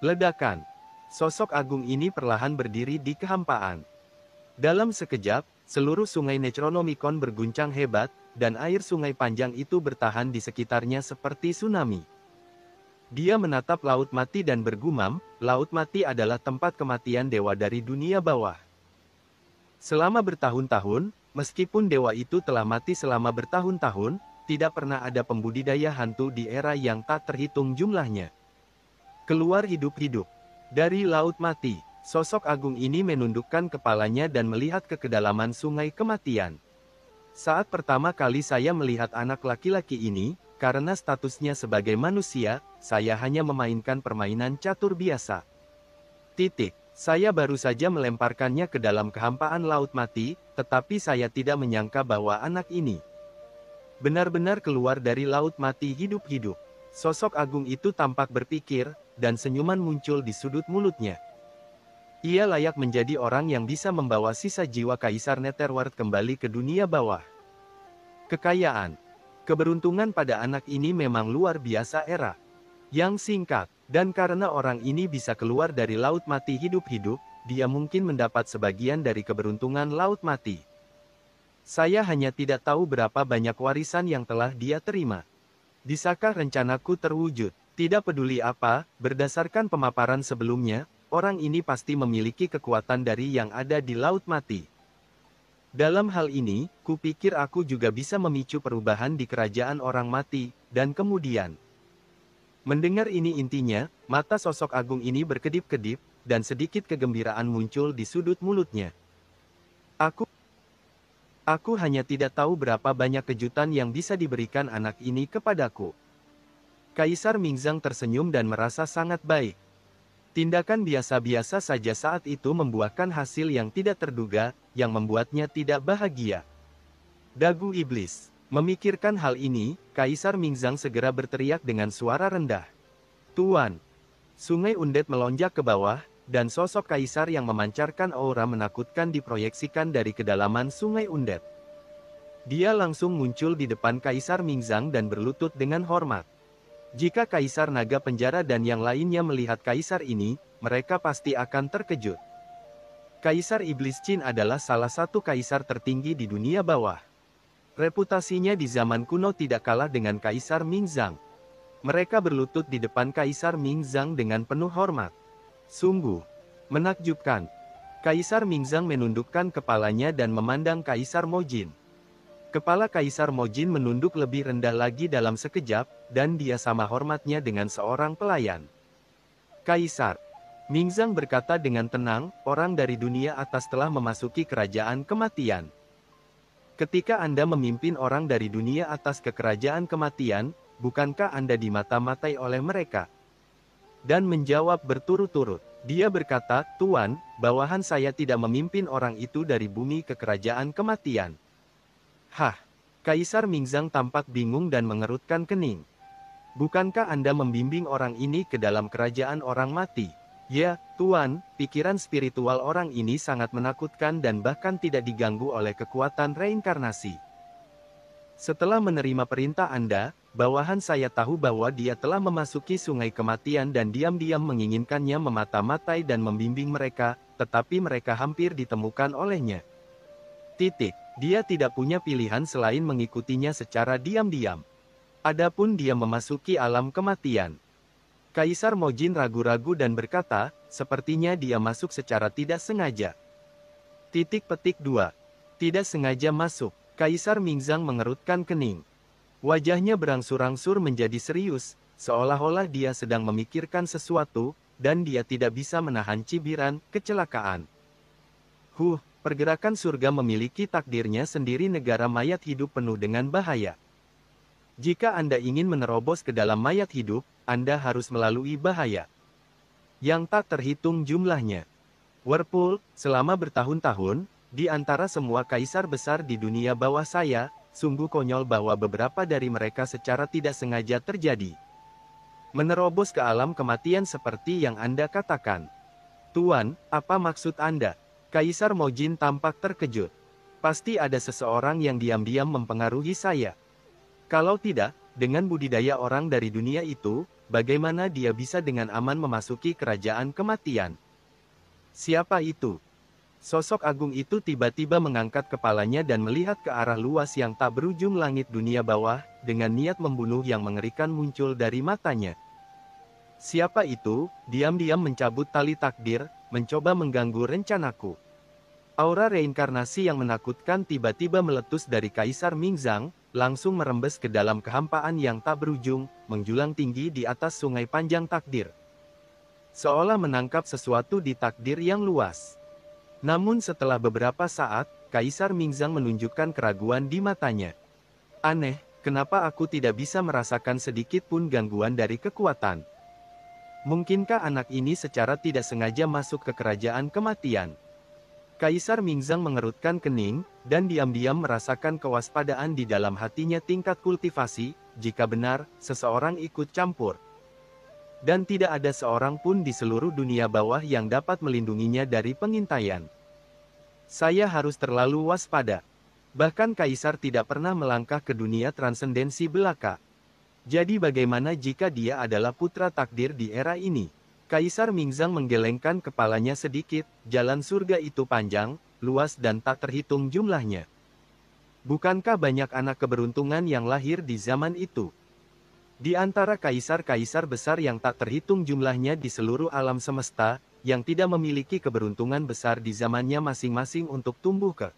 Ledakan. Sosok agung ini perlahan berdiri di kehampaan. Dalam sekejap, seluruh sungai Necronomicon berguncang hebat, dan air sungai panjang itu bertahan di sekitarnya seperti tsunami. Dia menatap Laut Mati dan bergumam, Laut Mati adalah tempat kematian dewa dari dunia bawah. Selama bertahun-tahun, meskipun dewa itu telah mati selama bertahun-tahun, tidak pernah ada pembudidaya hantu di era yang tak terhitung jumlahnya. Keluar hidup-hidup. Dari Laut Mati, sosok agung ini menundukkan kepalanya dan melihat ke kedalaman sungai kematian. Saat pertama kali saya melihat anak laki-laki ini, karena statusnya sebagai manusia, saya hanya memainkan permainan catur biasa. Saya baru saja melemparkannya ke dalam kehampaan Laut Mati, tetapi saya tidak menyangka bahwa anak ini benar-benar keluar dari Laut Mati hidup-hidup. Sosok agung itu tampak berpikir, dan senyuman muncul di sudut mulutnya. Ia layak menjadi orang yang bisa membawa sisa jiwa Kaisar Netherworld kembali ke dunia bawah. Kekayaan. Keberuntungan pada anak ini memang luar biasa era yang singkat, dan karena orang ini bisa keluar dari Laut Mati hidup-hidup, dia mungkin mendapat sebagian dari keberuntungan Laut Mati. Saya hanya tidak tahu berapa banyak warisan yang telah dia terima. Bisakah rencanaku terwujud? Tidak peduli apa, berdasarkan pemaparan sebelumnya, orang ini pasti memiliki kekuatan dari yang ada di Laut Mati. Dalam hal ini, kupikir aku juga bisa memicu perubahan di kerajaan orang mati, dan kemudian. Mendengar ini intinya, mata sosok agung ini berkedip-kedip, dan sedikit kegembiraan muncul di sudut mulutnya. Aku hanya tidak tahu berapa banyak kejutan yang bisa diberikan anak ini kepadaku. Kaisar Mingzang tersenyum dan merasa sangat baik. Tindakan biasa-biasa saja saat itu membuahkan hasil yang tidak terduga, yang membuatnya tidak bahagia. Dagu iblis. Memikirkan hal ini, Kaisar Mingzang segera berteriak dengan suara rendah. Tuan! Sungai Undead melonjak ke bawah, dan sosok Kaisar yang memancarkan aura menakutkan diproyeksikan dari kedalaman Sungai Undead. Dia langsung muncul di depan Kaisar Mingzang dan berlutut dengan hormat. Jika Kaisar Naga Penjara dan yang lainnya melihat Kaisar ini, mereka pasti akan terkejut. Kaisar Iblis Qin adalah salah satu kaisar tertinggi di dunia bawah. Reputasinya di zaman kuno tidak kalah dengan Kaisar Mingzang. Mereka berlutut di depan Kaisar Mingzang dengan penuh hormat. Sungguh menakjubkan. Kaisar Mingzang menundukkan kepalanya dan memandang Kaisar Mojin. Kepala Kaisar Mojin menunduk lebih rendah lagi dalam sekejap, dan dia sama hormatnya dengan seorang pelayan. Kaisar Mingzang berkata dengan tenang, orang dari dunia atas telah memasuki kerajaan kematian. Ketika Anda memimpin orang dari dunia atas ke kerajaan kematian, bukankah Anda dimata-matai oleh mereka? Dan menjawab berturut-turut. Dia berkata, Tuan, bawahan saya tidak memimpin orang itu dari bumi ke kerajaan kematian. Hah! Kaisar Mingzang tampak bingung dan mengerutkan kening. Bukankah Anda membimbing orang ini ke dalam kerajaan orang mati? Ya, Tuan, pikiran spiritual orang ini sangat menakutkan dan bahkan tidak diganggu oleh kekuatan reinkarnasi. Setelah menerima perintah Anda, bawahan saya tahu bahwa dia telah memasuki sungai kematian dan diam-diam menginginkannya memata-matai dan membimbing mereka, tetapi mereka hampir ditemukan olehnya. Dia tidak punya pilihan selain mengikutinya secara diam-diam. Adapun dia memasuki alam kematian. Kaisar Mojin ragu-ragu dan berkata, sepertinya dia masuk secara tidak sengaja. 2. Tidak sengaja masuk. Kaisar Mingzang mengerutkan kening. Wajahnya berangsur-angsur menjadi serius, seolah-olah dia sedang memikirkan sesuatu, dan dia tidak bisa menahan cibiran kecelakaan. Pergerakan surga memiliki takdirnya sendiri. Negara mayat hidup penuh dengan bahaya. Jika Anda ingin menerobos ke dalam mayat hidup, Anda harus melalui bahaya yang tak terhitung jumlahnya. Whirlpool, selama bertahun-tahun, di antara semua kaisar besar di dunia bawah saya, sungguh konyol bahwa beberapa dari mereka secara tidak sengaja terjadi. Menerobos ke alam kematian seperti yang Anda katakan. Tuan, apa maksud Anda? Kaisar Mojin tampak terkejut. Pasti ada seseorang yang diam-diam mempengaruhi saya. Kalau tidak, dengan budidaya orang dari dunia itu, bagaimana dia bisa dengan aman memasuki kerajaan kematian? Siapa itu? Sosok agung itu tiba-tiba mengangkat kepalanya dan melihat ke arah luas yang tak berujung langit dunia bawah, dengan niat membunuh yang mengerikan muncul dari matanya. Siapa itu? Diam-diam mencabut tali takdir, mencoba mengganggu rencanaku. Aura reinkarnasi yang menakutkan tiba-tiba meletus dari Kaisar Mingzang, langsung merembes ke dalam kehampaan yang tak berujung, menjulang tinggi di atas sungai panjang takdir. Seolah menangkap sesuatu di takdir yang luas. Namun setelah beberapa saat, Kaisar Mingzang menunjukkan keraguan di matanya. Aneh, kenapa aku tidak bisa merasakan sedikit pun gangguan dari kekuatan? Mungkinkah anak ini secara tidak sengaja masuk ke kerajaan kematian? Kaisar Mingzang mengerutkan kening, dan diam-diam merasakan kewaspadaan di dalam hatinya tingkat kultivasi, jika benar, seseorang ikut campur. Dan tidak ada seorang pun di seluruh dunia bawah yang dapat melindunginya dari pengintaian. Saya harus terlalu waspada. Bahkan Kaisar tidak pernah melangkah ke dunia transendensi belaka. Jadi bagaimana jika dia adalah putra takdir di era ini? Kaisar Mingzang menggelengkan kepalanya sedikit, jalan surga itu panjang, luas dan tak terhitung jumlahnya. Bukankah banyak anak keberuntungan yang lahir di zaman itu? Di antara kaisar-kaisar besar yang tak terhitung jumlahnya di seluruh alam semesta, yang tidak memiliki keberuntungan besar di zamannya masing-masing untuk tumbuh ke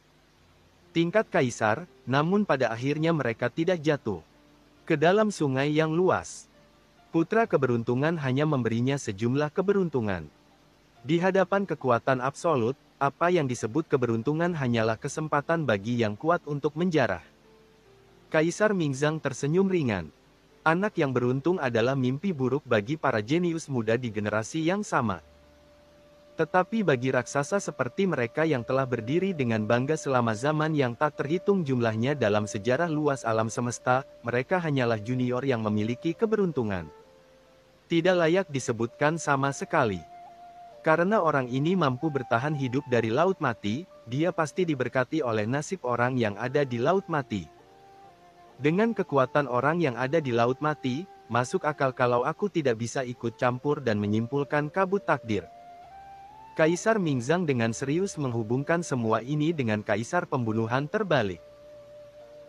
tingkat kaisar, namun pada akhirnya mereka tidak jatuh ke dalam sungai yang luas. Putra keberuntungan hanya memberinya sejumlah keberuntungan. Di hadapan kekuatan absolut, apa yang disebut keberuntungan hanyalah kesempatan bagi yang kuat untuk menjarah. Kaisar Mingzang tersenyum ringan. Anak yang beruntung adalah mimpi buruk bagi para jenius muda di generasi yang sama. Tetapi bagi raksasa seperti mereka yang telah berdiri dengan bangga selama zaman yang tak terhitung jumlahnya dalam sejarah luas alam semesta, mereka hanyalah junior yang memiliki keberuntungan. Tidak layak disebutkan sama sekali. Karena orang ini mampu bertahan hidup dari laut mati, dia pasti diberkati oleh nasib orang yang ada di laut mati. Dengan kekuatan orang yang ada di laut mati, masuk akal kalau aku tidak bisa ikut campur dan menyimpulkan kabut takdir. Kaisar Mingzang dengan serius menghubungkan semua ini dengan kaisar pembunuhan terbalik.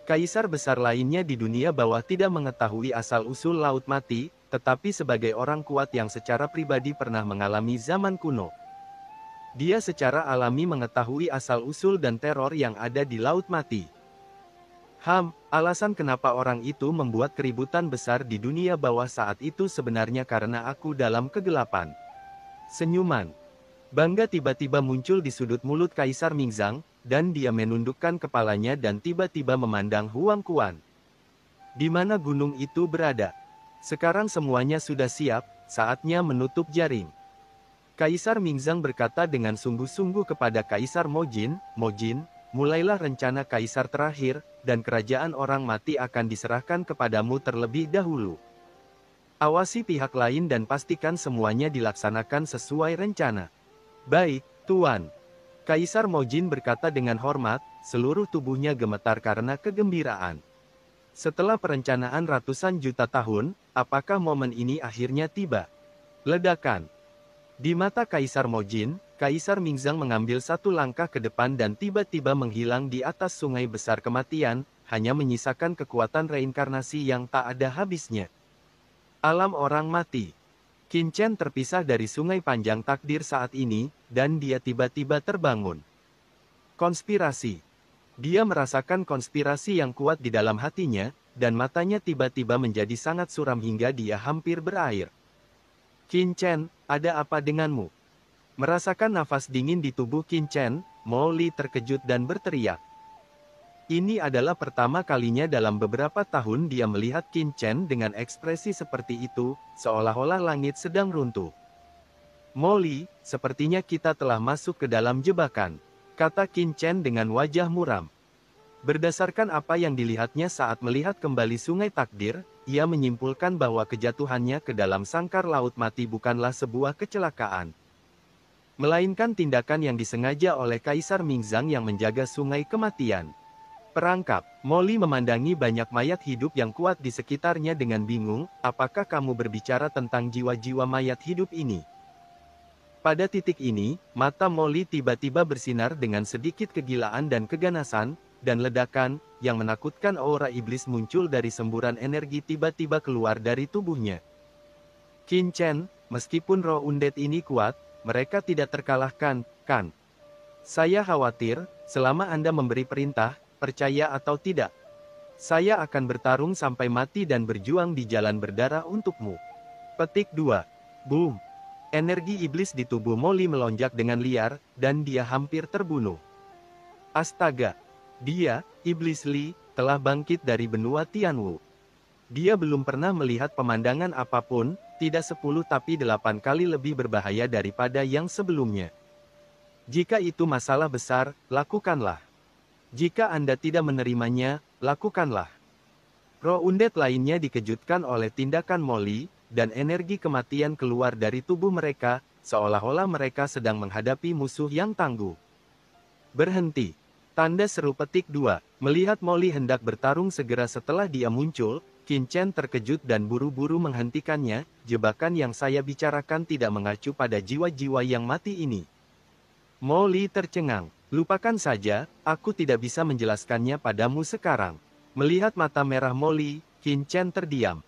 Kaisar besar lainnya di dunia bawah tidak mengetahui asal-usul laut mati, tetapi sebagai orang kuat yang secara pribadi pernah mengalami zaman kuno. Dia secara alami mengetahui asal-usul dan teror yang ada di laut mati. Alasan kenapa orang itu membuat keributan besar di dunia bawah saat itu sebenarnya karena aku dalam kegelapan. Senyuman bangga tiba-tiba muncul di sudut mulut Kaisar Mingzang, dan dia menundukkan kepalanya dan tiba-tiba memandang Huang Quan. Di mana gunung itu berada? Sekarang semuanya sudah siap, saatnya menutup jaring. Kaisar Mingzang berkata dengan sungguh-sungguh kepada Kaisar Mojin, mulailah rencana kaisar terakhir, dan kerajaan orang mati akan diserahkan kepadamu terlebih dahulu. Awasi pihak lain dan pastikan semuanya dilaksanakan sesuai rencana. Baik, Tuan. Kaisar Mojin berkata dengan hormat, seluruh tubuhnya gemetar karena kegembiraan. Setelah perencanaan ratusan juta tahun, apakah momen ini akhirnya tiba? Ledakan. Di mata Kaisar Mojin, Kaisar Mingzang mengambil satu langkah ke depan dan tiba-tiba menghilang di atas sungai besar kematian, hanya menyisakan kekuatan reinkarnasi yang tak ada habisnya. Alam orang mati. Qin Chen terpisah dari sungai panjang takdir saat ini, dan dia tiba-tiba terbangun. Konspirasi. Dia merasakan konspirasi yang kuat di dalam hatinya, dan matanya tiba-tiba menjadi sangat suram hingga dia hampir berair. Qin Chen, ada apa denganmu? Merasakan nafas dingin di tubuh Qin Chen, Mo Li terkejut dan berteriak. Ini adalah pertama kalinya dalam beberapa tahun dia melihat Qin Chen dengan ekspresi seperti itu, seolah-olah langit sedang runtuh. Mo Li, sepertinya kita telah masuk ke dalam jebakan, kata Qin Chen dengan wajah muram. Berdasarkan apa yang dilihatnya saat melihat kembali sungai takdir, ia menyimpulkan bahwa kejatuhannya ke dalam sangkar laut mati bukanlah sebuah kecelakaan, melainkan tindakan yang disengaja oleh Kaisar Mingzang yang menjaga sungai kematian. Perangkap, Molly memandangi banyak mayat hidup yang kuat di sekitarnya dengan bingung, apakah kamu berbicara tentang jiwa-jiwa mayat hidup ini? Pada titik ini, mata Molly tiba-tiba bersinar dengan sedikit kegilaan dan keganasan, dan ledakan, yang menakutkan aura iblis muncul dari semburan energi tiba-tiba keluar dari tubuhnya. Qin Chen, meskipun roh undead ini kuat, mereka tidak terkalahkan, kan? Saya khawatir, selama Anda memberi perintah, percaya atau tidak, saya akan bertarung sampai mati dan berjuang di jalan berdarah untukmu. Petik 2. Boom. Energi iblis di tubuh Molly melonjak dengan liar, dan dia hampir terbunuh. Astaga! Dia, Iblis Li, telah bangkit dari benua Tianwu. Dia belum pernah melihat pemandangan apapun, tidak 10 tapi 8 kali lebih berbahaya daripada yang sebelumnya. Jika itu masalah besar, lakukanlah. Jika Anda tidak menerimanya, lakukanlah. Roh undead lainnya dikejutkan oleh tindakan Molly, dan energi kematian keluar dari tubuh mereka, seolah-olah mereka sedang menghadapi musuh yang tangguh. Berhenti. Tanda seru petik 2. Melihat Molly hendak bertarung segera setelah dia muncul, Qin Chen terkejut dan buru-buru menghentikannya. Jebakan yang saya bicarakan tidak mengacu pada jiwa-jiwa yang mati ini. Molly tercengang. Lupakan saja, aku tidak bisa menjelaskannya padamu sekarang. Melihat mata merah Molly, Qin Chen terdiam.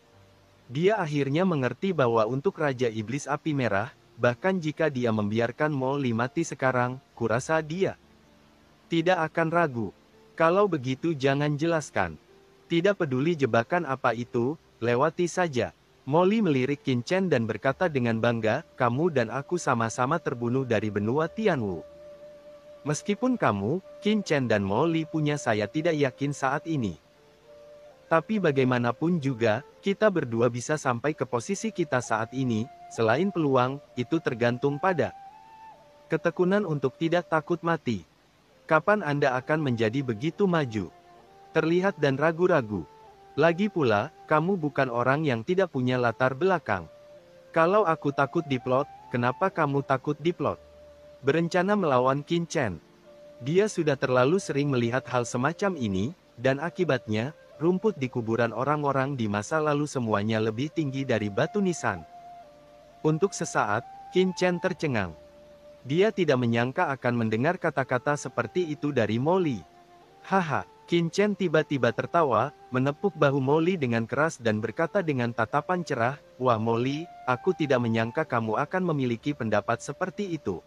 Dia akhirnya mengerti bahwa untuk Raja Iblis Api Merah, bahkan jika dia membiarkan Molly mati sekarang, kurasa dia tidak akan ragu. Kalau begitu jangan jelaskan. Tidak peduli jebakan apa itu, lewati saja. Molly melirik Qin Chen dan berkata dengan bangga, kamu dan aku sama-sama terbunuh dari benua Tianwu. Meskipun kamu, Qin Chen dan Molly punya saya tidak yakin saat ini. Tapi bagaimanapun juga, kita berdua bisa sampai ke posisi kita saat ini, selain peluang, itu tergantung pada ketekunan untuk tidak takut mati. Kapan Anda akan menjadi begitu maju? Terlihat dan ragu-ragu. Lagi pula, kamu bukan orang yang tidak punya latar belakang. Kalau aku takut diplot, kenapa kamu takut diplot? Berencana melawan Qin Chen. Dia sudah terlalu sering melihat hal semacam ini, dan akibatnya, rumput di kuburan orang-orang di masa lalu semuanya lebih tinggi dari batu nisan. Untuk sesaat, Qin Chen tercengang. Dia tidak menyangka akan mendengar kata-kata seperti itu dari Molly. Haha, Qin Chen tiba-tiba tertawa, menepuk bahu Molly dengan keras dan berkata dengan tatapan cerah, wah Molly, aku tidak menyangka kamu akan memiliki pendapat seperti itu.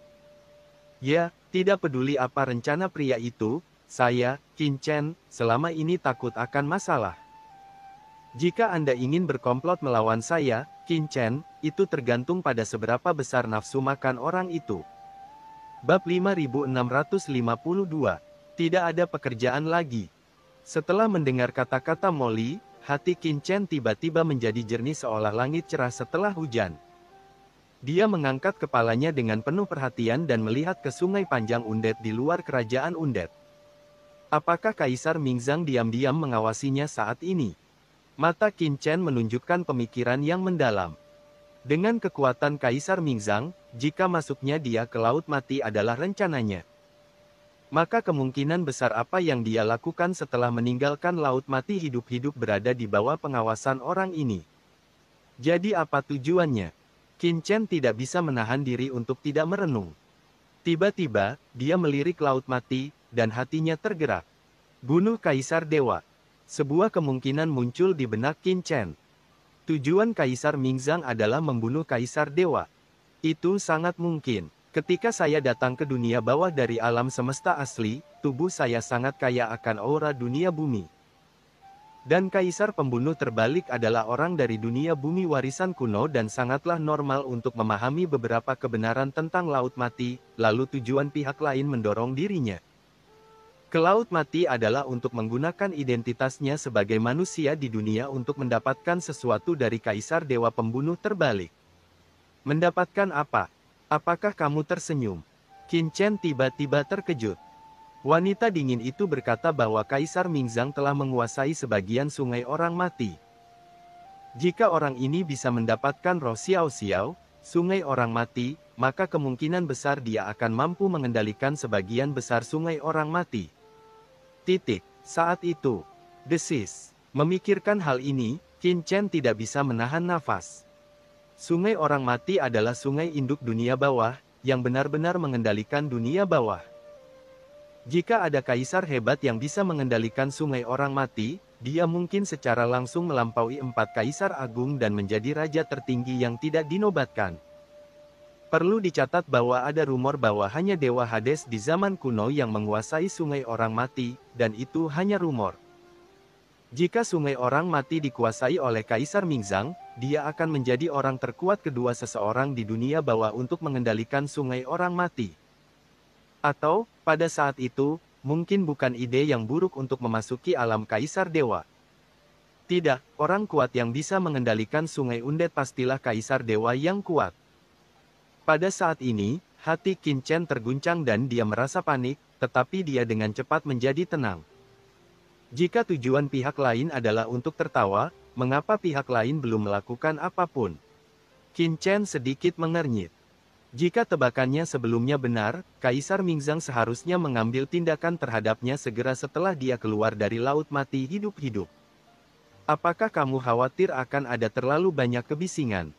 Ya, tidak peduli apa rencana pria itu, saya, Qin Chen, selama ini takut akan masalah. Jika Anda ingin berkomplot melawan saya, Qin Chen, itu tergantung pada seberapa besar nafsu makan orang itu. Bab 5652. Tidak ada pekerjaan lagi. Setelah mendengar kata-kata Molly, hati Qin Chen tiba-tiba menjadi jernih seolah langit cerah setelah hujan. Dia mengangkat kepalanya dengan penuh perhatian dan melihat ke sungai panjang undead di luar kerajaan undead. Apakah Kaisar Mingzang diam-diam mengawasinya saat ini? Mata Qin Chen menunjukkan pemikiran yang mendalam. Dengan kekuatan Kaisar Mingzang, jika masuknya dia ke Laut Mati adalah rencananya, maka kemungkinan besar apa yang dia lakukan setelah meninggalkan Laut Mati hidup-hidup berada di bawah pengawasan orang ini. Jadi apa tujuannya? Qin Chen tidak bisa menahan diri untuk tidak merenung. Tiba-tiba, dia melirik Laut Mati, dan hatinya tergerak. Bunuh Kaisar Dewa. Sebuah kemungkinan muncul di benak Qin Chen. Tujuan Kaisar Mingzang adalah membunuh Kaisar Dewa. Itu sangat mungkin. Ketika saya datang ke dunia bawah dari alam semesta asli, tubuh saya sangat kaya akan aura dunia bumi. Dan Kaisar Pembunuh terbalik adalah orang dari dunia bumi warisan kuno dan sangatlah normal untuk memahami beberapa kebenaran tentang Laut Mati, lalu tujuan pihak lain mendorong dirinya ke Laut Mati adalah untuk menggunakan identitasnya sebagai manusia di dunia untuk mendapatkan sesuatu dari Kaisar Dewa Pembunuh terbalik. Mendapatkan apa? Apakah kamu tersenyum? Qin Chen tiba-tiba terkejut. Wanita dingin itu berkata bahwa Kaisar Mingzang telah menguasai sebagian sungai orang mati. Jika orang ini bisa mendapatkan roh Xiao Xiao, sungai orang mati, maka kemungkinan besar dia akan mampu mengendalikan sebagian besar sungai orang mati. Saat itu, desis. Memikirkan hal ini, Qin Chen tidak bisa menahan nafas. Sungai Orang Mati adalah sungai induk dunia bawah, yang benar-benar mengendalikan dunia bawah. Jika ada kaisar hebat yang bisa mengendalikan Sungai Orang Mati, dia mungkin secara langsung melampaui 4 kaisar agung dan menjadi raja tertinggi yang tidak dinobatkan. Perlu dicatat bahwa ada rumor bahwa hanya Dewa Hades di zaman kuno yang menguasai Sungai Orang Mati, dan itu hanya rumor. Jika Sungai Orang Mati dikuasai oleh Kaisar Mingzang, dia akan menjadi orang terkuat kedua seseorang di dunia bawah untuk mengendalikan Sungai Orang Mati. Atau, pada saat itu, mungkin bukan ide yang buruk untuk memasuki alam Kaisar Dewa. Tidak, orang kuat yang bisa mengendalikan Sungai Undet pastilah Kaisar Dewa yang kuat. Pada saat ini, hati Qin Chen terguncang dan dia merasa panik, tetapi dia dengan cepat menjadi tenang. Jika tujuan pihak lain adalah untuk tertawa, mengapa pihak lain belum melakukan apapun? Qin Chen sedikit mengernyit. Jika tebakannya sebelumnya benar, Kaisar Mingzang seharusnya mengambil tindakan terhadapnya segera setelah dia keluar dari Laut Mati hidup-hidup. Apakah kamu khawatir akan ada terlalu banyak kebisingan?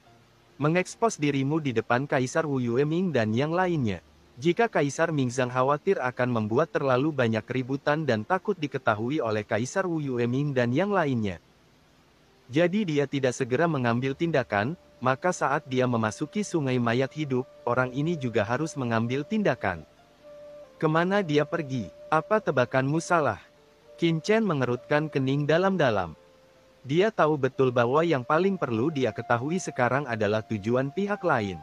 Mengekspos dirimu di depan Kaisar Wu Yueming dan yang lainnya. Jika Kaisar Mingzang khawatir akan membuat terlalu banyak keributan dan takut diketahui oleh Kaisar Wu Yueming dan yang lainnya. Jadi dia tidak segera mengambil tindakan, maka saat dia memasuki sungai mayat hidup, orang ini juga harus mengambil tindakan. Kemana dia pergi? Apa tebakanmu salah? Qin Chen mengerutkan kening dalam-dalam. Dia tahu betul bahwa yang paling perlu dia ketahui sekarang adalah tujuan pihak lain.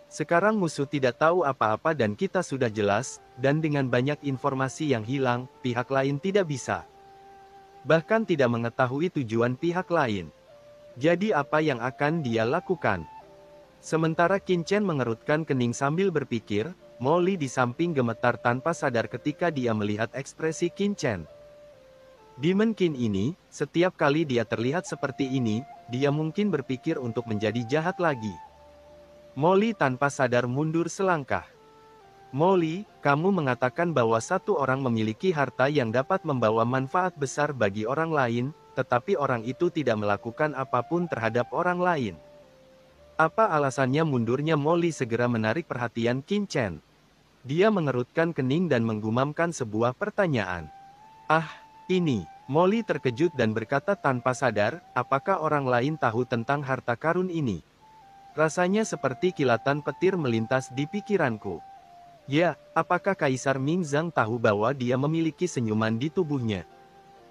Sekarang musuh tidak tahu apa-apa dan kita sudah jelas, dan dengan banyak informasi yang hilang, pihak lain tidak bisa. Bahkan tidak mengetahui tujuan pihak lain. Jadi apa yang akan dia lakukan? Sementara Qin Chen mengerutkan kening sambil berpikir, Molly di samping gemetar tanpa sadar ketika dia melihat ekspresi Qin Chen. Demon Qin ini, setiap kali dia terlihat seperti ini, dia mungkin berpikir untuk menjadi jahat lagi. Molly tanpa sadar mundur selangkah. Molly, kamu mengatakan bahwa satu orang memiliki harta yang dapat membawa manfaat besar bagi orang lain, tetapi orang itu tidak melakukan apapun terhadap orang lain. Apa alasannya mundurnya? Molly segera menarik perhatian Qin Chen. Dia mengerutkan kening dan menggumamkan sebuah pertanyaan. Ah, ini. Molly terkejut dan berkata tanpa sadar, apakah orang lain tahu tentang harta karun ini? Rasanya seperti kilatan petir melintas di pikiranku. Ya, apakah Kaisar Mingzang tahu bahwa dia memiliki senyuman di tubuhnya?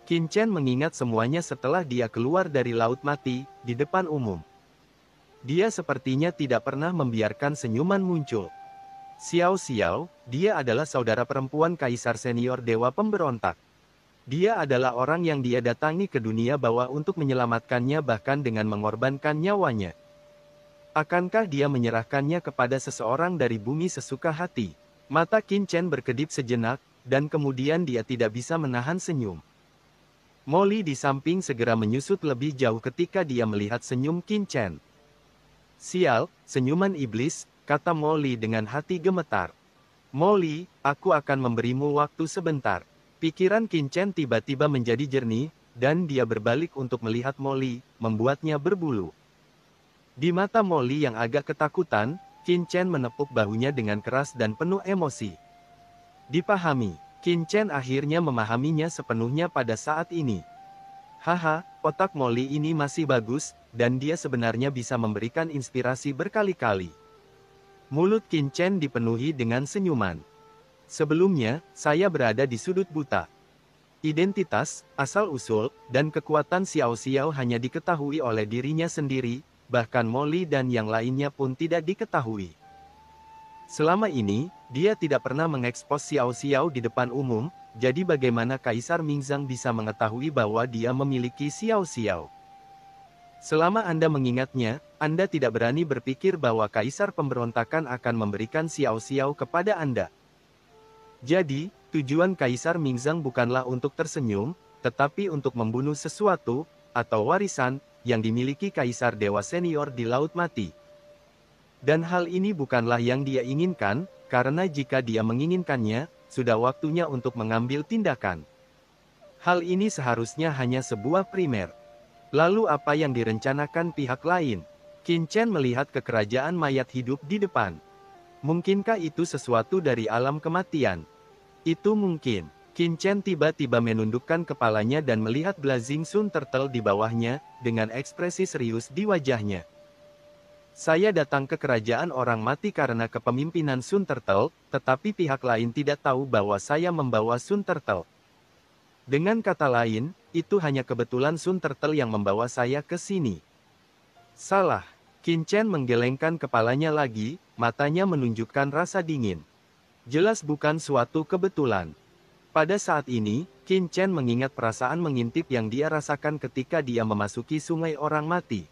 Qin Chen mengingat semuanya setelah dia keluar dari Laut Mati, di depan umum. Dia sepertinya tidak pernah membiarkan senyuman muncul. Xiao Xiao, dia adalah saudara perempuan Kaisar Senior Dewa Pemberontak. Dia adalah orang yang dia datangi ke dunia bawah untuk menyelamatkannya bahkan dengan mengorbankan nyawanya. Akankah dia menyerahkannya kepada seseorang dari bumi sesuka hati? Mata Qin Chen berkedip sejenak, dan kemudian dia tidak bisa menahan senyum. Molly di samping segera menyusut lebih jauh ketika dia melihat senyum Qin Chen. Sial, senyuman iblis, kata Molly dengan hati gemetar. Molly, aku akan memberimu waktu sebentar. Pikiran Qin Chen tiba-tiba menjadi jernih, dan dia berbalik untuk melihat Molly, membuatnya berbulu. Di mata Molly yang agak ketakutan, Qin Chen menepuk bahunya dengan keras dan penuh emosi. Dipahami, Qin Chen akhirnya memahaminya sepenuhnya pada saat ini. Haha, otak Molly ini masih bagus, dan dia sebenarnya bisa memberikan inspirasi berkali-kali. Mulut Qin Chen dipenuhi dengan senyuman. Sebelumnya, saya berada di sudut buta. Identitas, asal-usul, dan kekuatan Xiao Xiao hanya diketahui oleh dirinya sendiri, bahkan Molly dan yang lainnya pun tidak diketahui. Selama ini, dia tidak pernah mengekspos Xiao Xiao di depan umum, jadi bagaimana Kaisar Mingzang bisa mengetahui bahwa dia memiliki Xiao Xiao? Selama Anda mengingatnya, Anda tidak berani berpikir bahwa Kaisar Pemberontakan akan memberikan Xiao Xiao kepada Anda. Jadi, tujuan Kaisar Mingzang bukanlah untuk tersenyum, tetapi untuk membunuh sesuatu, atau warisan, yang dimiliki Kaisar Dewa Senior di Laut Mati. Dan hal ini bukanlah yang dia inginkan, karena jika dia menginginkannya, sudah waktunya untuk mengambil tindakan. Hal ini seharusnya hanya sebuah primer. Lalu apa yang direncanakan pihak lain? Qin Chen melihat ke kerajaan mayat hidup di depan. Mungkinkah itu sesuatu dari alam kematian? Itu mungkin. Qin Chen tiba-tiba menundukkan kepalanya dan melihat Blazing Sun Turtle di bawahnya, dengan ekspresi serius di wajahnya. Saya datang ke kerajaan orang mati karena kepemimpinan Sun Turtle, tetapi pihak lain tidak tahu bahwa saya membawa Sun Turtle. Dengan kata lain, itu hanya kebetulan Sun Turtle yang membawa saya ke sini. Salah. Qin Chen menggelengkan kepalanya lagi, matanya menunjukkan rasa dingin. Jelas bukan suatu kebetulan. Pada saat ini, Qin Chen mengingat perasaan mengintip yang dia rasakan ketika dia memasuki sungai orang mati.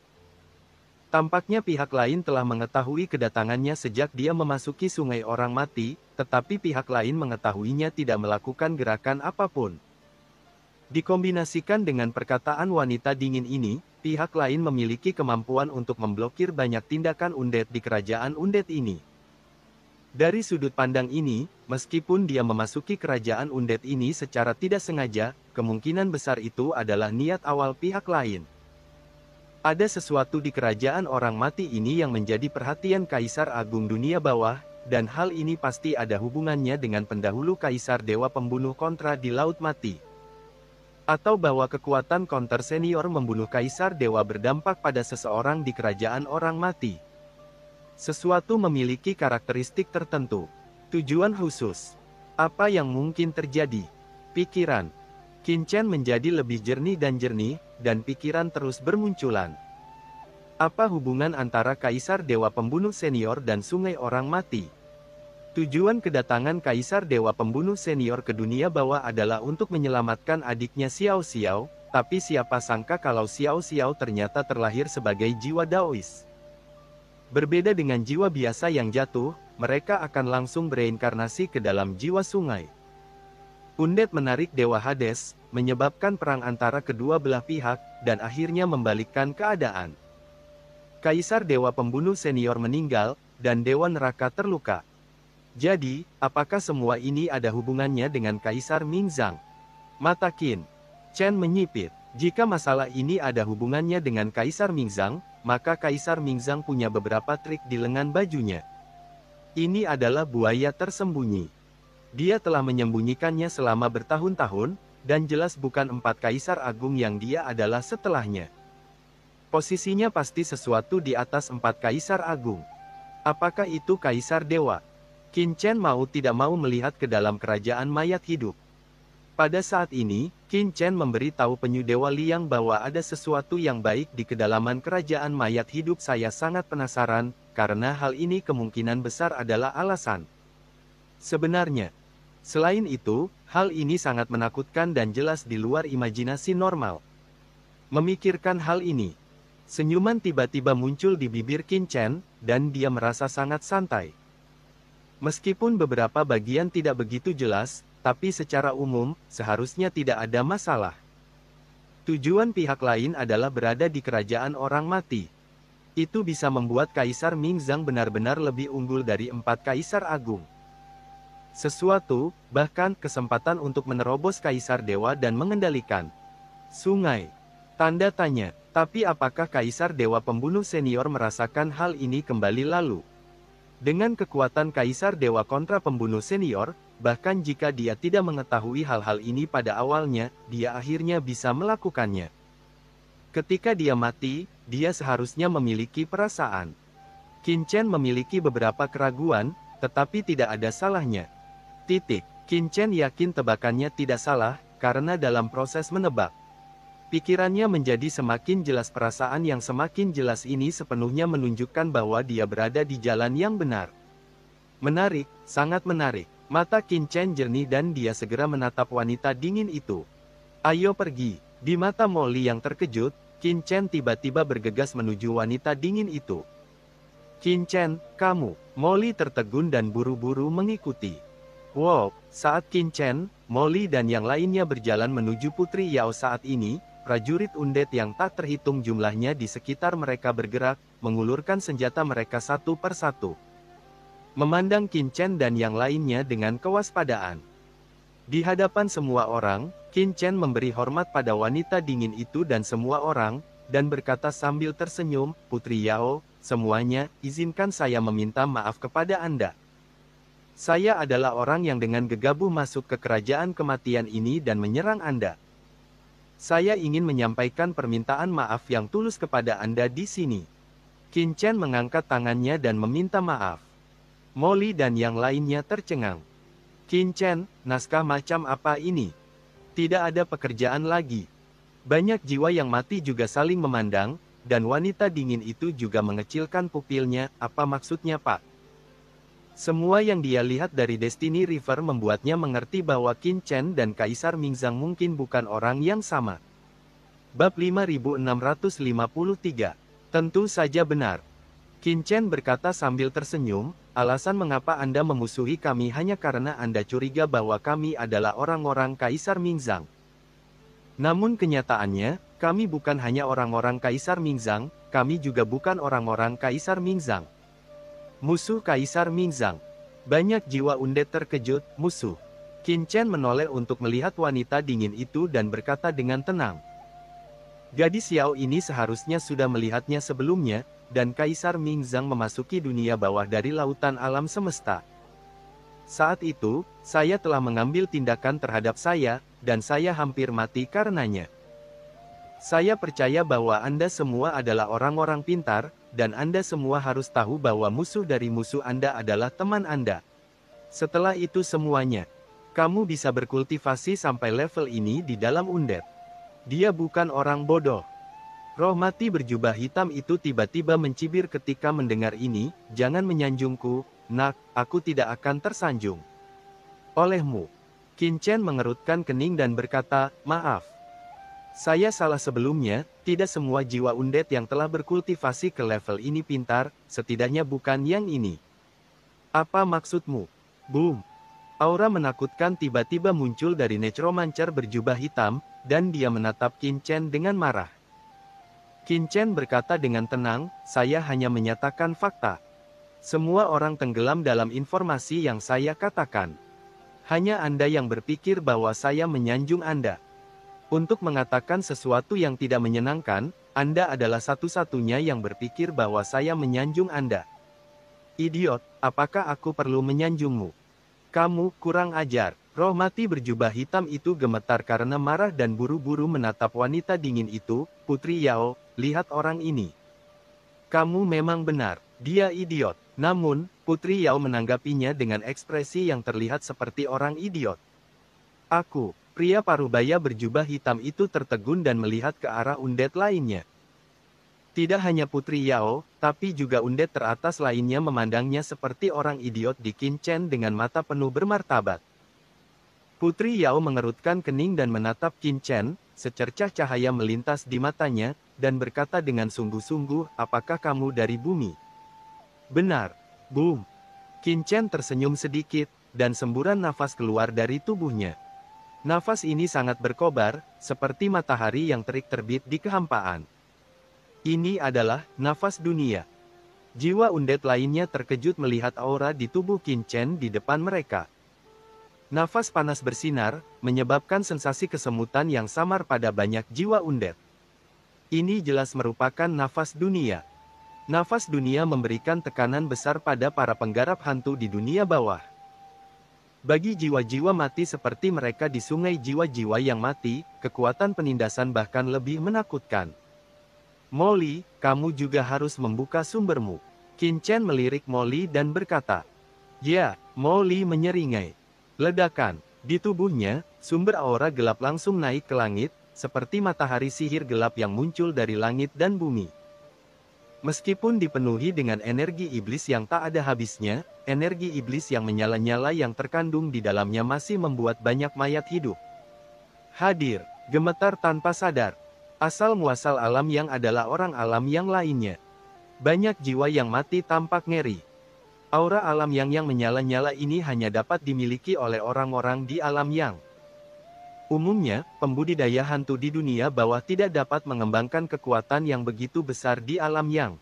Tampaknya pihak lain telah mengetahui kedatangannya sejak dia memasuki sungai orang mati, tetapi pihak lain mengetahuinya tidak melakukan gerakan apapun. Dikombinasikan dengan perkataan wanita dingin ini, pihak lain memiliki kemampuan untuk memblokir banyak tindakan undead di kerajaan undead ini. Dari sudut pandang ini, meskipun dia memasuki kerajaan undead ini secara tidak sengaja, kemungkinan besar itu adalah niat awal pihak lain. Ada sesuatu di kerajaan orang mati ini yang menjadi perhatian Kaisar Agung Dunia Bawah, dan hal ini pasti ada hubungannya dengan pendahulu Kaisar Dewa Pembunuh Kontra di Laut Mati. Atau bahwa kekuatan counter senior membunuh Kaisar Dewa berdampak pada seseorang di kerajaan orang mati. Sesuatu memiliki karakteristik tertentu. Tujuan khusus. Apa yang mungkin terjadi? Pikiran. Qin Chen menjadi lebih jernih, dan pikiran terus bermunculan. Apa hubungan antara Kaisar Dewa Pembunuh Senior dan Sungai Orang Mati? Tujuan kedatangan Kaisar Dewa Pembunuh Senior ke dunia bawah adalah untuk menyelamatkan adiknya Xiao Xiao, tapi siapa sangka kalau Xiao Xiao ternyata terlahir sebagai jiwa Daois. Berbeda dengan jiwa biasa yang jatuh, mereka akan langsung bereinkarnasi ke dalam jiwa sungai. Undead menarik Dewa Hades, menyebabkan perang antara kedua belah pihak, dan akhirnya membalikkan keadaan. Kaisar Dewa Pembunuh Senior meninggal, dan Dewa Neraka terluka. Jadi, apakah semua ini ada hubungannya dengan Kaisar Mingzang? Mata Qin Chen menyipit. Jika masalah ini ada hubungannya dengan Kaisar Mingzang, maka Kaisar Mingzang punya beberapa trik di lengan bajunya. Ini adalah buaya tersembunyi. Dia telah menyembunyikannya selama bertahun-tahun, dan jelas bukan 4 Kaisar Agung yang dia adalah setelahnya. Posisinya pasti sesuatu di atas 4 Kaisar Agung. Apakah itu Kaisar Dewa? Qin Chen mau tidak mau melihat ke dalam kerajaan mayat hidup. Pada saat ini, Qin Chen memberi tahu penyu Dewa Liang bahwa ada sesuatu yang baik di kedalaman kerajaan mayat hidup. Saya sangat penasaran, karena hal ini kemungkinan besar adalah alasan. Sebenarnya, selain itu, hal ini sangat menakutkan dan jelas di luar imajinasi normal. Memikirkan hal ini, senyuman tiba-tiba muncul di bibir Qin Chen, dan dia merasa sangat santai. Meskipun beberapa bagian tidak begitu jelas, tapi secara umum, seharusnya tidak ada masalah. Tujuan pihak lain adalah berada di kerajaan orang mati. Itu bisa membuat Kaisar Mingzang benar-benar lebih unggul dari 4 Kaisar Agung. Sesuatu, bahkan kesempatan untuk menerobos Kaisar Dewa dan mengendalikan sungai. Tanda tanya, tapi apakah Kaisar Dewa Pembunuh Senior merasakan hal ini kembali lalu? Dengan kekuatan Kaisar Dewa kontra Pembunuh Senior, bahkan jika dia tidak mengetahui hal-hal ini pada awalnya, dia akhirnya bisa melakukannya. Ketika dia mati, dia seharusnya memiliki perasaan. Qin Chen memiliki beberapa keraguan, tetapi tidak ada salahnya. Qin Chen yakin tebakannya tidak salah, karena dalam proses menebak, pikirannya menjadi semakin jelas. Perasaan yang semakin jelas ini sepenuhnya menunjukkan bahwa dia berada di jalan yang benar. Menarik, sangat menarik. Mata Qin Chen jernih dan dia segera menatap wanita dingin itu. Ayo pergi. Di mata Molly yang terkejut, Qin Chen tiba-tiba bergegas menuju wanita dingin itu. Qin Chen, kamu. Molly tertegun dan buru-buru mengikuti. Wow, saat Qin Chen, Molly dan yang lainnya berjalan menuju Putri Yao saat ini, prajurit undead yang tak terhitung jumlahnya di sekitar mereka bergerak, mengulurkan senjata mereka satu persatu. Memandang Qin Chen dan yang lainnya dengan kewaspadaan. Di hadapan semua orang, Qin Chen memberi hormat pada wanita dingin itu dan semua orang, dan berkata sambil tersenyum, Putri Yao, semuanya, izinkan saya meminta maaf kepada Anda. Saya adalah orang yang dengan gegabah masuk ke kerajaan kematian ini dan menyerang Anda. Saya ingin menyampaikan permintaan maaf yang tulus kepada Anda di sini. Qin Chen mengangkat tangannya dan meminta maaf. Molly dan yang lainnya tercengang. Qin Chen, naskah macam apa ini? Tidak ada pekerjaan lagi. Banyak jiwa yang mati juga saling memandang, dan wanita dingin itu juga mengecilkan pupilnya. Apa maksudnya, Pak? Semua yang dia lihat dari Destiny River membuatnya mengerti bahwa Qin Chen dan Kaisar Mingzang mungkin bukan orang yang sama. Bab 5653. Tentu saja benar. Qin Chen berkata sambil tersenyum, alasan mengapa Anda memusuhi kami hanya karena Anda curiga bahwa kami adalah orang-orang Kaisar Mingzang. Namun kenyataannya, kami bukan hanya orang-orang Kaisar Mingzang, kami juga bukan orang-orang Kaisar Mingzang. Musuh Kaisar Mingzang. Banyak jiwa undead terkejut, musuh. Qin Chen menoleh untuk melihat wanita dingin itu dan berkata dengan tenang. Gadis Yao ini seharusnya sudah melihatnya sebelumnya, dan Kaisar Mingzang memasuki dunia bawah dari lautan alam semesta. Saat itu, saya telah mengambil tindakan terhadap saya, dan saya hampir mati karenanya. Saya percaya bahwa Anda semua adalah orang-orang pintar, dan Anda semua harus tahu bahwa musuh dari musuh Anda adalah teman Anda. Setelah itu semuanya, kamu bisa berkultivasi sampai level ini di dalam undead. Dia bukan orang bodoh. Roh mati berjubah hitam itu tiba-tiba mencibir ketika mendengar ini, jangan menyanjungku, nak, aku tidak akan tersanjung olehmu. Qin Chen mengerutkan kening dan berkata, maaf. Saya salah sebelumnya, tidak semua jiwa undead yang telah berkultivasi ke level ini pintar, setidaknya bukan yang ini. Apa maksudmu? Boom! Aura menakutkan tiba-tiba muncul dari necromancer berjubah hitam, dan dia menatap Qin Chen dengan marah. Qin Chen berkata dengan tenang, saya hanya menyatakan fakta. Semua orang tenggelam dalam informasi yang saya katakan. Hanya Anda yang berpikir bahwa saya menyanjung Anda. Untuk mengatakan sesuatu yang tidak menyenangkan, Anda adalah satu-satunya yang berpikir bahwa saya menyanjung Anda. Idiot, apakah aku perlu menyanjungmu? Kamu kurang ajar. Roh mati berjubah hitam itu gemetar karena marah dan buru-buru menatap wanita dingin itu, Putri Yao, lihat orang ini. Kamu memang benar, dia idiot. Namun, Putri Yao menanggapinya dengan ekspresi yang terlihat seperti orang idiot. Aku. Pria parubaya berjubah hitam itu tertegun dan melihat ke arah undead lainnya. Tidak hanya Putri Yao, tapi juga undead teratas lainnya memandangnya seperti orang idiot di Qin Chen dengan mata penuh bermartabat. Putri Yao mengerutkan kening dan menatap Qin Chen, secercah cahaya melintas di matanya, dan berkata dengan sungguh-sungguh, apakah kamu dari bumi? Benar. Boom. Qin Chen tersenyum sedikit, dan semburan nafas keluar dari tubuhnya. Nafas ini sangat berkobar, seperti matahari yang terik terbit di kehampaan. Ini adalah nafas dunia. Jiwa undead lainnya terkejut melihat aura di tubuh Qin Chen di depan mereka. Nafas panas bersinar, menyebabkan sensasi kesemutan yang samar pada banyak jiwa undead. Ini jelas merupakan nafas dunia. Nafas dunia memberikan tekanan besar pada para penggarap hantu di dunia bawah. Bagi jiwa-jiwa mati seperti mereka di sungai jiwa-jiwa yang mati, kekuatan penindasan bahkan lebih menakutkan. Molly, kamu juga harus membuka sumbermu. Qin Chen melirik Molly dan berkata. Ya, Molly menyeringai. Ledakan. Di tubuhnya, sumber aura gelap langsung naik ke langit, seperti matahari sihir gelap yang muncul dari langit dan bumi. Meskipun dipenuhi dengan energi iblis yang tak ada habisnya, energi iblis yang menyala-nyala yang terkandung di dalamnya masih membuat banyak mayat hidup. Hadir, gemetar tanpa sadar. Asal muasal alam yang adalah orang alam yang lainnya. Banyak jiwa yang mati tampak ngeri. Aura alam yang menyala-nyala ini hanya dapat dimiliki oleh orang-orang di alam yang. Umumnya, pembudidaya hantu di dunia bawah tidak dapat mengembangkan kekuatan yang begitu besar di alam yang.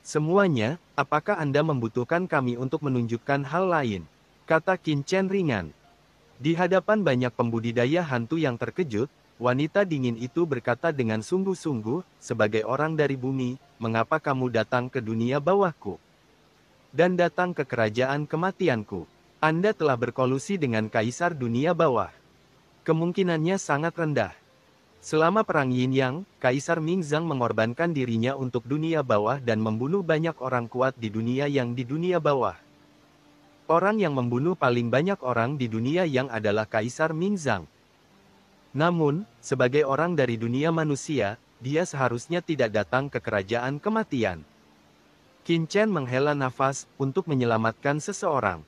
Semuanya, apakah Anda membutuhkan kami untuk menunjukkan hal lain? Kata Qin Chen ringan. Di hadapan banyak pembudidaya hantu yang terkejut, wanita dingin itu berkata dengan sungguh-sungguh, sebagai orang dari bumi, mengapa kamu datang ke dunia bawahku? Dan datang ke kerajaan kematianku. Anda telah berkolusi dengan kaisar dunia bawah. Kemungkinannya sangat rendah. Selama Perang Yin Yang, Kaisar Mingzang mengorbankan dirinya untuk dunia bawah dan membunuh banyak orang kuat di dunia yang di dunia bawah. Orang yang membunuh paling banyak orang di dunia yang adalah Kaisar Mingzang. Namun, sebagai orang dari dunia manusia, dia seharusnya tidak datang ke kerajaan kematian. Qin Chen menghela nafas untuk menyelamatkan seseorang.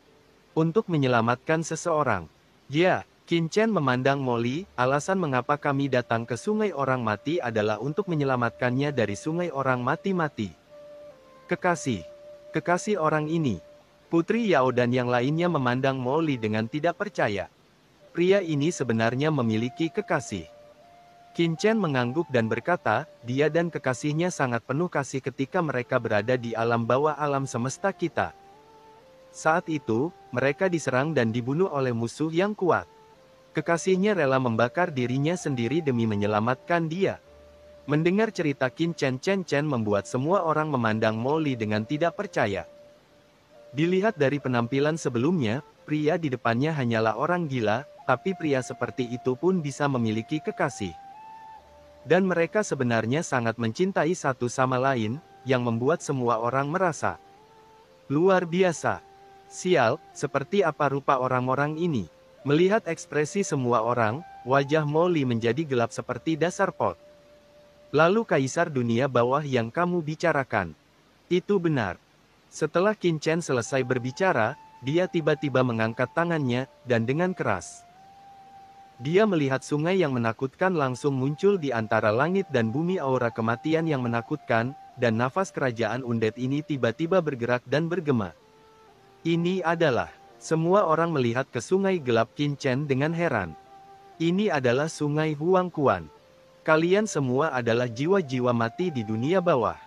Untuk menyelamatkan seseorang. Ya, Qin Chen memandang Molly, alasan mengapa kami datang ke sungai orang mati adalah untuk menyelamatkannya dari sungai orang mati-mati. Kekasih. Kekasih orang ini. Putri Yao dan yang lainnya memandang Molly dengan tidak percaya. Pria ini sebenarnya memiliki kekasih. Qin Chen mengangguk dan berkata, dia dan kekasihnya sangat penuh kasih ketika mereka berada di alam bawah alam semesta kita. Saat itu, mereka diserang dan dibunuh oleh musuh yang kuat. Kekasihnya rela membakar dirinya sendiri demi menyelamatkan dia. Mendengar cerita Qin Chen membuat semua orang memandang Molly dengan tidak percaya. Dilihat dari penampilan sebelumnya, pria di depannya hanyalah orang gila, tapi pria seperti itu pun bisa memiliki kekasih. Dan mereka sebenarnya sangat mencintai satu sama lain, yang membuat semua orang merasa luar biasa. Sial, seperti apa rupa orang-orang ini? Melihat ekspresi semua orang, wajah Molly menjadi gelap seperti dasar pot. Lalu Kaisar dunia bawah yang kamu bicarakan. Itu benar. Setelah Qin Chen selesai berbicara, dia tiba-tiba mengangkat tangannya, dan dengan keras. Dia melihat sungai yang menakutkan langsung muncul di antara langit dan bumi, aura kematian yang menakutkan, dan nafas kerajaan undead ini tiba-tiba bergerak dan bergema. Ini adalah, semua orang melihat ke sungai gelap Qin Chen dengan heran. Ini adalah sungai Huang Quan. Kalian semua adalah jiwa-jiwa mati di dunia bawah.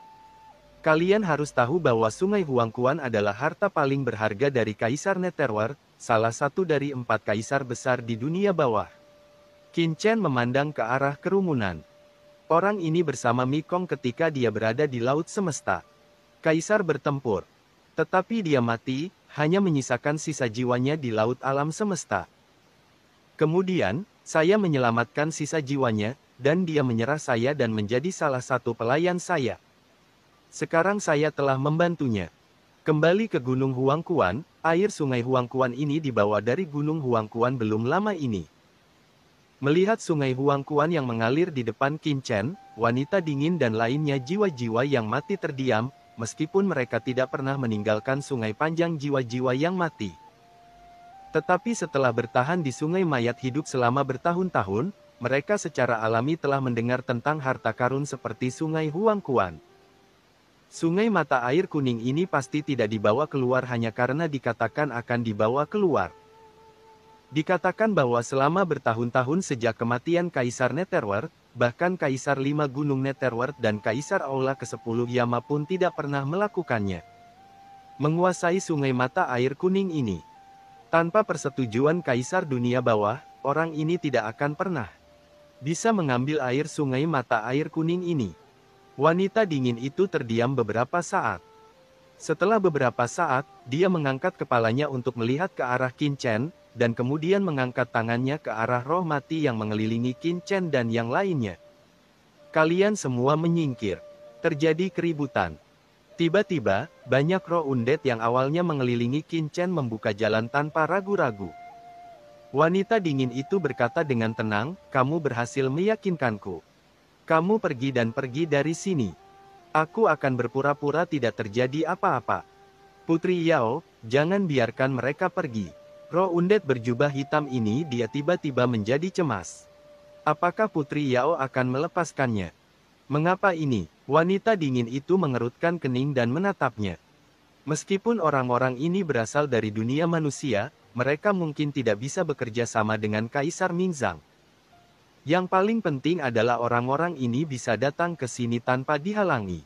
Kalian harus tahu bahwa sungai Huang Quan adalah harta paling berharga dari Kaisar Netherworld, salah satu dari 4 kaisar besar di dunia bawah. Qin Chen memandang ke arah kerumunan. Orang ini bersama Mikong ketika dia berada di Laut Semesta. Kaisar bertempur. Tetapi dia mati, hanya menyisakan sisa jiwanya di Laut Alam Semesta. Kemudian, saya menyelamatkan sisa jiwanya, dan dia menyerah saya dan menjadi salah satu pelayan saya. Sekarang saya telah membantunya. Kembali ke Gunung Huang Quan, air sungai Huang Quan ini dibawa dari Gunung Huang Quan belum lama ini. Melihat sungai Huang Quan yang mengalir di depan Qin Chen, wanita dingin dan lainnya jiwa-jiwa yang mati terdiam, meskipun mereka tidak pernah meninggalkan sungai panjang jiwa-jiwa yang mati. Tetapi setelah bertahan di sungai mayat hidup selama bertahun-tahun, mereka secara alami telah mendengar tentang harta karun seperti sungai Huang Quan. Sungai mata air kuning ini pasti tidak dibawa keluar hanya karena dikatakan akan dibawa keluar. Dikatakan bahwa selama bertahun-tahun sejak kematian Kaisar Netherworld, bahkan Kaisar 5 Gunung Netherworld dan Kaisar Aula ke-10 Yama pun tidak pernah melakukannya. Menguasai sungai mata air kuning ini. Tanpa persetujuan Kaisar dunia bawah, orang ini tidak akan pernah bisa mengambil air sungai mata air kuning ini. Wanita dingin itu terdiam beberapa saat. Setelah beberapa saat, dia mengangkat kepalanya untuk melihat ke arah Qin Chen, dan kemudian mengangkat tangannya ke arah roh mati yang mengelilingi Qin Chen dan yang lainnya. Kalian semua menyingkir. Terjadi keributan. Tiba-tiba, banyak roh undead yang awalnya mengelilingi Qin Chen membuka jalan tanpa ragu-ragu. Wanita dingin itu berkata dengan tenang, kamu berhasil meyakinkanku. Kamu pergi dan pergi dari sini. Aku akan berpura-pura tidak terjadi apa-apa. Putri Yao, jangan biarkan mereka pergi. Roh undead berjubah hitam ini dia tiba-tiba menjadi cemas. Apakah Putri Yao akan melepaskannya? Mengapa ini? Wanita dingin itu mengerutkan kening dan menatapnya. Meskipun orang-orang ini berasal dari dunia manusia, mereka mungkin tidak bisa bekerja sama dengan Kaisar Mingzang. Yang paling penting adalah orang-orang ini bisa datang ke sini tanpa dihalangi.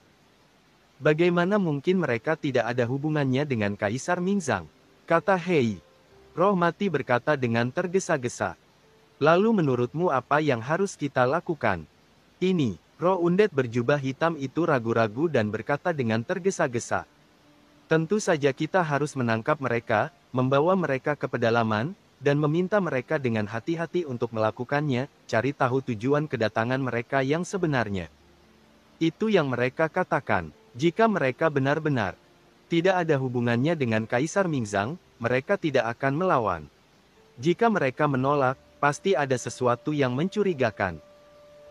Bagaimana mungkin mereka tidak ada hubungannya dengan Kaisar Mingzang? Kata Hei. Roh mati berkata dengan tergesa-gesa. Lalu menurutmu apa yang harus kita lakukan? Ini, roh undead berjubah hitam itu ragu-ragu dan berkata dengan tergesa-gesa. Tentu saja kita harus menangkap mereka, membawa mereka ke pedalaman, dan meminta mereka dengan hati-hati untuk melakukannya, cari tahu tujuan kedatangan mereka yang sebenarnya. Itu yang mereka katakan. Jika mereka benar-benar tidak ada hubungannya dengan Kaisar Mingzang, mereka tidak akan melawan. Jika mereka menolak, pasti ada sesuatu yang mencurigakan.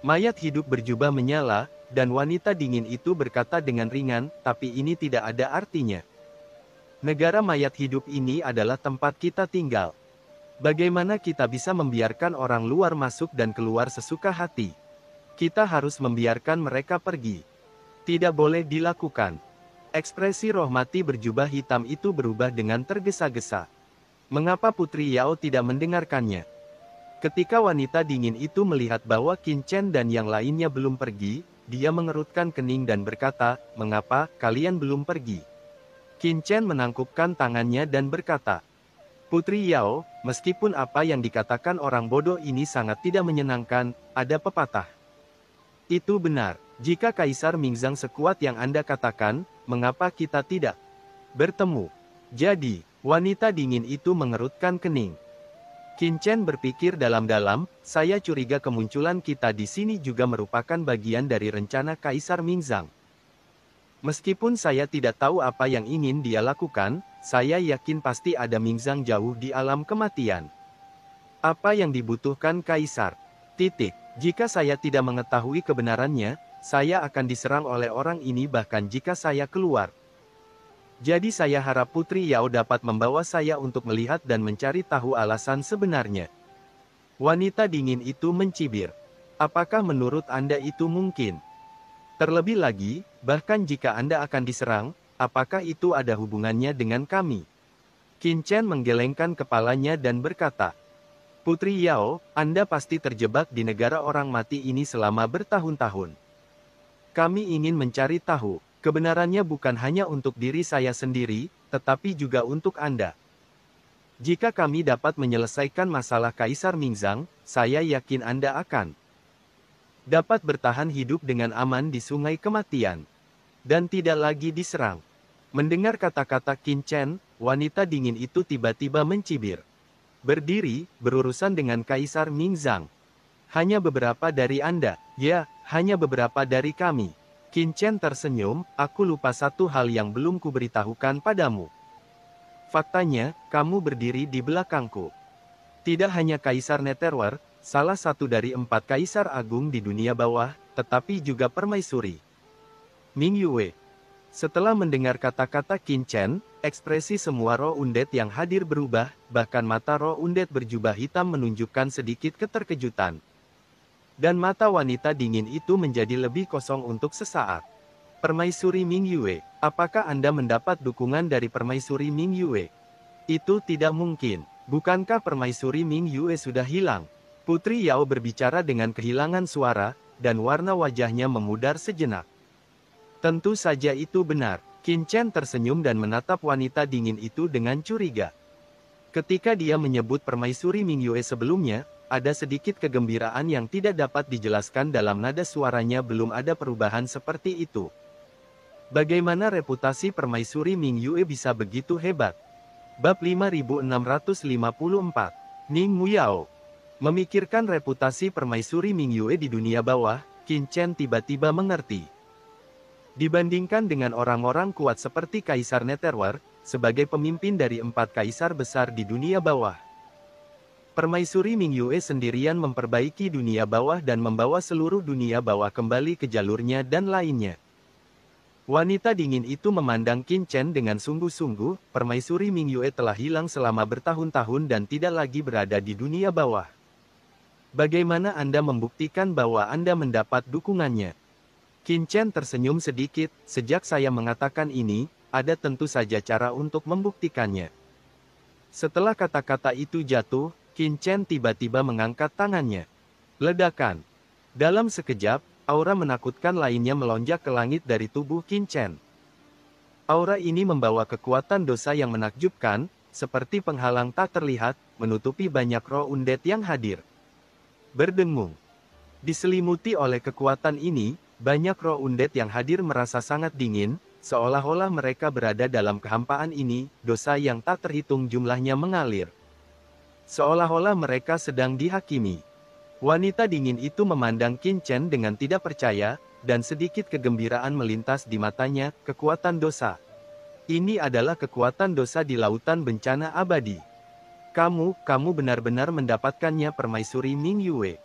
Mayat hidup berjubah menyala, dan wanita dingin itu berkata dengan ringan, tapi ini tidak ada artinya. Negara mayat hidup ini adalah tempat kita tinggal. Bagaimana kita bisa membiarkan orang luar masuk dan keluar sesuka hati? Kita harus membiarkan mereka pergi. Tidak boleh dilakukan. Ekspresi roh mati berjubah hitam itu berubah dengan tergesa-gesa. Mengapa Putri Yao tidak mendengarkannya? Ketika wanita dingin itu melihat bahwa Qin Chen dan yang lainnya belum pergi, dia mengerutkan kening dan berkata, "Mengapa kalian belum pergi?" Qin Chen menangkupkan tangannya dan berkata, "Putri Yao, meskipun apa yang dikatakan orang bodoh ini sangat tidak menyenangkan, ada pepatah. Itu benar, jika Kaisar Mingzang sekuat yang Anda katakan, mengapa kita tidak bertemu?" Jadi, wanita dingin itu mengerutkan kening. Qin Chen berpikir dalam-dalam, saya curiga kemunculan kita di sini juga merupakan bagian dari rencana Kaisar Mingzang. Meskipun saya tidak tahu apa yang ingin dia lakukan, saya yakin pasti ada Mingzang jauh di alam kematian. Apa yang dibutuhkan Kaisar? Jika saya tidak mengetahui kebenarannya, saya akan diserang oleh orang ini bahkan jika saya keluar. Jadi saya harap Putri Yao dapat membawa saya untuk melihat dan mencari tahu alasan sebenarnya. Wanita dingin itu mencibir. Apakah menurut Anda itu mungkin? Terlebih lagi, bahkan jika Anda akan diserang, apakah itu ada hubungannya dengan kami? Qin Chen menggelengkan kepalanya dan berkata, "Putri Yao, Anda pasti terjebak di negara orang mati ini selama bertahun-tahun. Kami ingin mencari tahu. Kebenarannya bukan hanya untuk diri saya sendiri, tetapi juga untuk Anda. Jika kami dapat menyelesaikan masalah Kaisar Mingzang, saya yakin Anda akan dapat bertahan hidup dengan aman di Sungai Kematian. Dan tidak lagi diserang." Mendengar kata-kata Qin Chen, wanita dingin itu tiba-tiba mencibir. "Berdiri, berurusan dengan Kaisar Mingzang. Hanya beberapa dari Anda, ya, hanya beberapa dari kami." Qin Chen tersenyum, "Aku lupa satu hal yang belum kuberitahukan padamu. Faktanya, kamu berdiri di belakangku. Tidak hanya Kaisar Netherworld, salah satu dari 4 Kaisar Agung di dunia bawah, tetapi juga Permaisuri Ming Yue." Setelah mendengar kata-kata Qin Chen, ekspresi semua roh undead yang hadir berubah, bahkan mata roh undead berjubah hitam menunjukkan sedikit keterkejutan. Dan mata wanita dingin itu menjadi lebih kosong untuk sesaat. "Permaisuri Ming Yue, apakah Anda mendapat dukungan dari Permaisuri Ming Yue?" "Itu tidak mungkin. Bukankah Permaisuri Ming Yue sudah hilang?" Putri Yao berbicara dengan kehilangan suara, dan warna wajahnya memudar sejenak. "Tentu saja itu benar." Qin Chen tersenyum dan menatap wanita dingin itu dengan curiga. Ketika dia menyebut Permaisuri Ming Yue sebelumnya, ada sedikit kegembiraan yang tidak dapat dijelaskan dalam nada suaranya. Belum ada perubahan seperti itu. Bagaimana reputasi Permaisuri Ming Yue bisa begitu hebat? Bab 5654. Ning Muyao. Memikirkan reputasi Permaisuri Ming Yue di dunia bawah, Qin Chen tiba-tiba mengerti. Dibandingkan dengan orang-orang kuat seperti Kaisar Netherworld, sebagai pemimpin dari 4 kaisar besar di dunia bawah, Permaisuri Ming Yue sendirian memperbaiki dunia bawah dan membawa seluruh dunia bawah kembali ke jalurnya dan lainnya. Wanita dingin itu memandang Qin Chen dengan sungguh-sungguh. Permaisuri Ming Yue telah hilang selama bertahun-tahun dan tidak lagi berada di dunia bawah. Bagaimana Anda membuktikan bahwa Anda mendapat dukungannya? Qin Chen tersenyum sedikit. Sejak saya mengatakan ini, ada tentu saja cara untuk membuktikannya. Setelah kata-kata itu jatuh, Qin Chen tiba-tiba mengangkat tangannya. Ledakan. Dalam sekejap, aura menakutkan lainnya melonjak ke langit dari tubuh Qin Chen. Aura ini membawa kekuatan dosa yang menakjubkan, seperti penghalang tak terlihat, menutupi banyak roh undead yang hadir. Berdengung. Diselimuti oleh kekuatan ini, banyak roh undead yang hadir merasa sangat dingin, seolah-olah mereka berada dalam kehampaan ini, dosa yang tak terhitung jumlahnya mengalir. Seolah-olah mereka sedang dihakimi. Wanita dingin itu memandang Qin Chen dengan tidak percaya, dan sedikit kegembiraan melintas di matanya, kekuatan dosa. Ini adalah kekuatan dosa di lautan bencana abadi. Kamu benar-benar mendapatkannya, permaisuri Ming Yue.